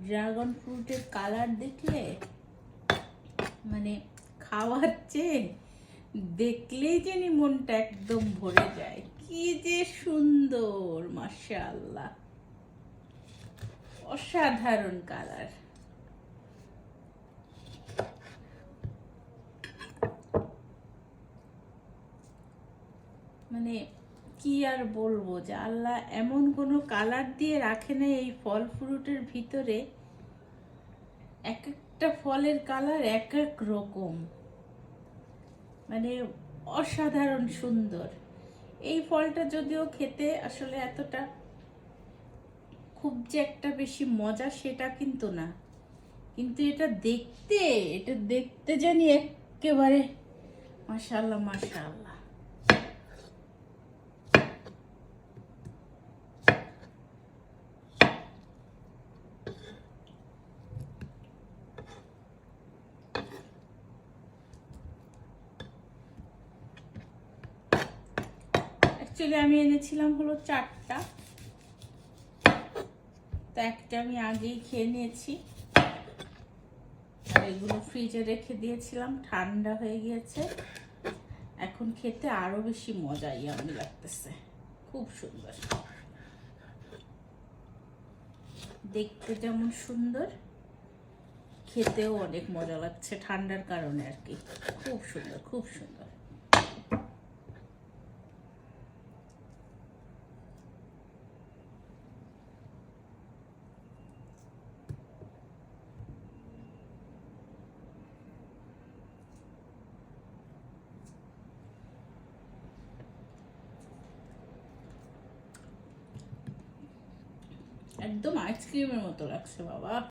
Dragon ফ্রুটের colour দেখলে মানে খাওয়ার চেয়ে দেখলেই জানি মনটা একদম ভরে যায়। কি যে সুন্দর, মাশাআল্লাহ, অসাধারণ কালার। মানে কি আর বলবো, যে আল্লাহ এমন কোনো কালার দিয়ে রাখে না এই ফল ফ্রুটের ভিতরে। এক একটা ফলের কালার এক এক রকম, মানে অসাধারণ সুন্দর। এই ফলটা যদিও খেতে আসলে এতটা খুব যে একটা বেশি মজা সেটা কিন্তু না, কিন্তু এটা দেখতে জানি একেবারে মাশাআল্লাহ মাশাআল্লাহ। অ্যাকচুয়ালি আমি এনেছিলাম হলো 4টা, তো একটা আমি আগেই খেয়ে নিয়েছি, আর এগুলো ফ্রিজে রেখে দিয়েছিলাম, ঠান্ডা হয়ে গিয়েছে। এখন খেতে আরো বেশি মজা ইয়ামি লাগতেছে, খুব সুন্দর, দেখতে যেমন সুন্দর, খেতেও অনেক মজা লাগছে ঠান্ডার কারণে আর কি। খুব সুন্দর, খুব সুন্দর। একদম আইসক্রিমের মতো লাগছে বাবা।